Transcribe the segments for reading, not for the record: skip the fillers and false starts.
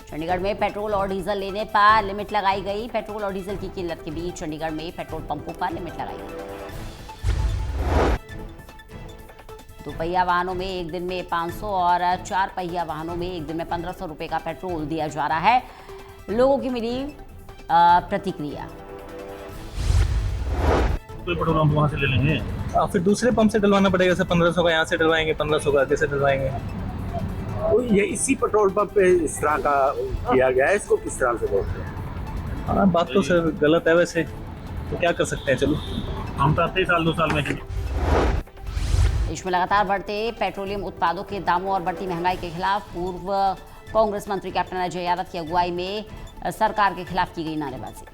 चंडीगढ़ में पेट्रोल और डीजल लेने पर लिमिट लगाई गई। पेट्रोल और डीजल की किल्लत के बीच चंडीगढ़ में पेट्रोल पंपों पर लिमिट लगाई गई। दोपहिया वाहनों में एक दिन में 500 और 4 पहिया वाहनों में एक दिन में 1500 रुपए का पेट्रोल दिया जा रहा है। लोगों की मिली प्रतिक्रिया। तो पेट्रोल हम वहाँ से ले लेंगे, फिर दूसरे पंप से डलवाना पड़ेगा सर। 1500 का यहाँ से डलवाएंगे, 1500 का आगे से डलवाएंगे। तो ये इसी पेट्रोल पंप पे इस तरह का किया गया है, इसको किस तरह से बोलते हैं? हाँ, बात तो सर गलत है वैसे, तो क्या कर सकते हैं। चलो, हम तो आते ही साल 2 साल में देश में लगातार बढ़ते पेट्रोलियम उत्पादों के दामों और बढ़ती महंगाई के खिलाफ पूर्व कांग्रेस मंत्री कैप्टन अजय यादव की अगुवाई में सरकार के खिलाफ की गई नारेबाजी।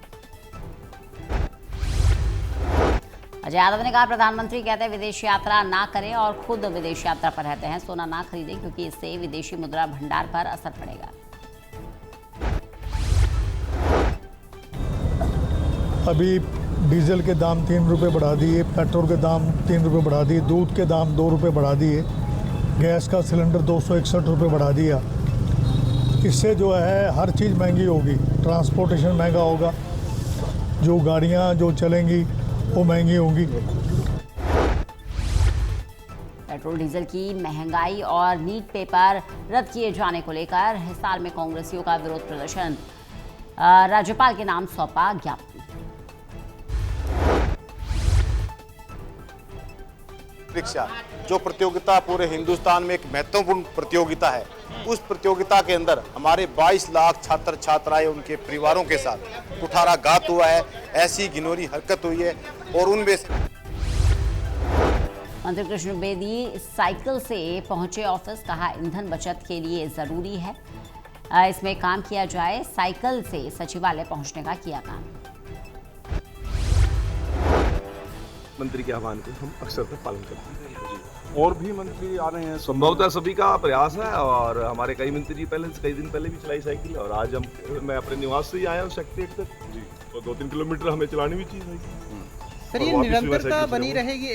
अजय यादव ने कहा, प्रधानमंत्री कहते हैं विदेश यात्रा ना करें और खुद विदेश यात्रा पर रहते हैं। सोना ना खरीदें क्योंकि इससे विदेशी मुद्रा भंडार पर असर पड़ेगा। अभी डीजल के दाम 3 रुपये बढ़ा दिए, पेट्रोल के दाम 3 रुपये बढ़ा दिए, दूध के दाम 2 रुपये बढ़ा दिए, गैस का सिलेंडर 261 रुपये बढ़ा दिया। इससे जो है हर चीज़ महंगी होगी, ट्रांसपोर्टेशन महंगा होगा, जो गाड़ियाँ जो चलेंगी वो महंगी होंगी। पेट्रोल डीजल की महंगाई और नीट पेपर रद्द किए जाने को लेकर हिसार में कांग्रेसियों का विरोध प्रदर्शन। राज्यपाल के नाम सौंपा ज्ञापन। परीक्षा जो प्रतियोगिता पूरे हिंदुस्तान में एक महत्वपूर्ण प्रतियोगिता है, उस प्रतियोगिता के अंदर हमारे 22 लाख छात्र छात्राएं उनके परिवारों के साथ कुठाराघात हुआ है, ऐसी घिनौनी हरकत हुई है। और उनमें मंत्री कृष्ण बेदी साइकिल से पहुंचे ऑफिस, कहा ईंधन बचत के लिए जरूरी है इसमें काम किया जाए। साइकिल से सचिवालय पहुंचने का किया काम। मंत्री के आह्वान को हम अक्सर पालन करते हैं। और भी मंत्री आ रहे हैं, संभवतः सभी का प्रयास है। और हमारे कई मंत्री पहले कई दिन पहले भी चलाई साइकिल, और आज मैं अपने निवास से ही आया हूँ सेक्रेटरीट तक जी, तो 2-3 किलोमीटर हमें चलानी भी चाहिए। सर, ये निरंतरता बनी रहेगी,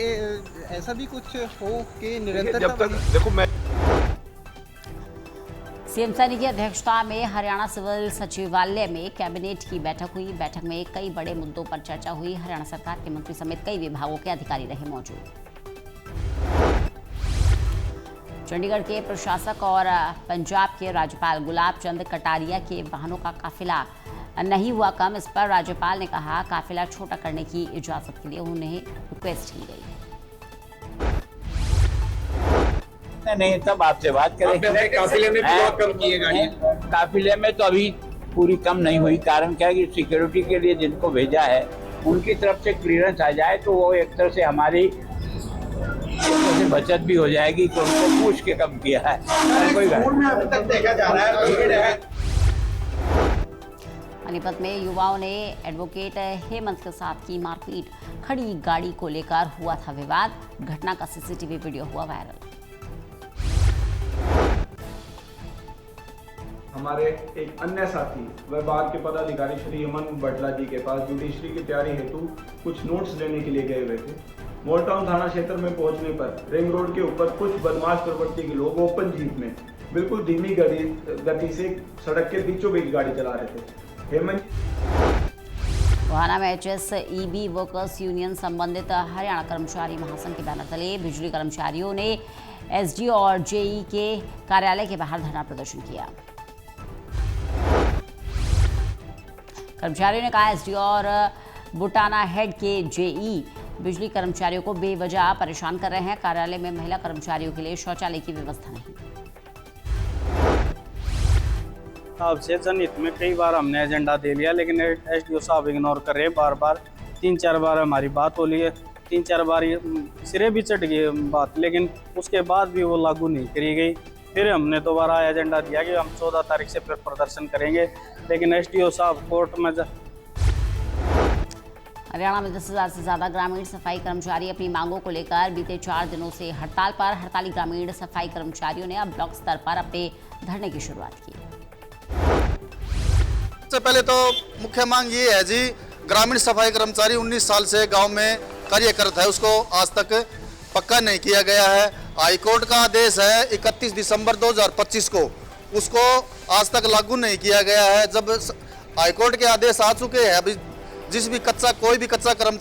ऐसा भी कुछ हो कि निरंतरता जब तक देखो मैं सीएम सैनी की अध्यक्षता में हरियाणा सिविल सचिवालय में कैबिनेट की बैठक हुई। बैठक में कई बड़े मुद्दों पर चर्चा हुई। हरियाणा सरकार के मंत्री समेत कई विभागों के अधिकारी रहे मौजूद। चंडीगढ़ के प्रशासक और पंजाब के राज्यपाल गुलाब चंद कटारिया के वाहनों का काफिला नहीं हुआ कम। इस पर राज्यपाल ने कहा, काफिला छोटा करने की इजाजत के लिए उन्हें रिक्वेस्ट की गई। नहीं, तब आपसे बात करेंगे। काफिले में कम किए गए, काफिले में तो अभी पूरी कम नहीं हुई। कारण क्या है कि सिक्योरिटी के लिए जिनको भेजा है उनकी तरफ से क्लियरेंस आ जाए तो वो एक तरह से हमारी बचत भी हो जाएगी। तो उनको पूछ के कम किया है। कोई अभी तक देखा जा रहा है पानीपत में युवाओं ने एडवोकेट हेमंत के साथ की मारपीट। खड़ी गाड़ी को लेकर हुआ था विवाद। घटना का सीसीटीवी वीडियो हुआ वायरल। हमारे एक अन्य साथी व बार के पदाधिकारी श्री हेमंत बटला जी के पास जुडिशरी की तैयारी हेतु कुछ नोट्स लेने के लिए गए हुए थे। मोलटाउन थाना क्षेत्र में पहुंचने पर रिंग रोड के ऊपर कुछ बदमाश प्रवृत्ति के लोग ओपन जीप में बिल्कुल धीमी गति से सड़क के बीचों बीच गाड़ी चला रहे थे। हेमंत गोहाना में HSEB वर्कर्स यूनियन संबंधित हरियाणा कर्मचारी महासंघ के बैनर तले बिजली कर्मचारियों ने SDO और JE के कार्यालय के बाहर धरना प्रदर्शन किया। कर्मचारियों ने कहा, SDO और बुटाना हेड के JE बिजली कर्मचारियों को बेवजह परेशान कर रहे हैं। कार्यालय में महिला कर्मचारियों के लिए शौचालय की व्यवस्था नहीं। आपसे जनहित में कई बार हमने एजेंडा दे लिया, लेकिन SDO साहब इग्नोर कर रहे हैं। बार 3-4 बार हमारी बात हो ली है, 3-4 बार सिरे भी चढ़ गई बात, लेकिन उसके बाद भी वो लागू नहीं करी गई। फिर हमने दोबारा एजेंडा दिया कि हम 14 तारीख से फिर प्रदर्शन करेंगे, लेकिन SDO साहब कोर्ट में हरियाणा में 10,000 से ज्यादा ग्रामीण सफाई कर्मचारी अपनी मांगों को लेकर बीते 4 दिनों से हड़ताल पर। हड़ताली ग्रामीण सफाई कर्मचारियों ने अब ब्लॉक स्तर पर अपने धरने की शुरुआत की। सबसे पहले तो मुख्य मांग ये है जी, ग्रामीण सफाई कर्मचारी 19 साल से गांव में कार्य करता है, उसको आज तक पक्का नहीं किया गया है। हाईकोर्ट का आदेश है 31 दिसंबर 2025 को, उसको आज तक लागू नहीं किया गया है। जब हाईकोर्ट के आदेश आ चुके हैं, अभी कोई भी कच्चा कर्मचारी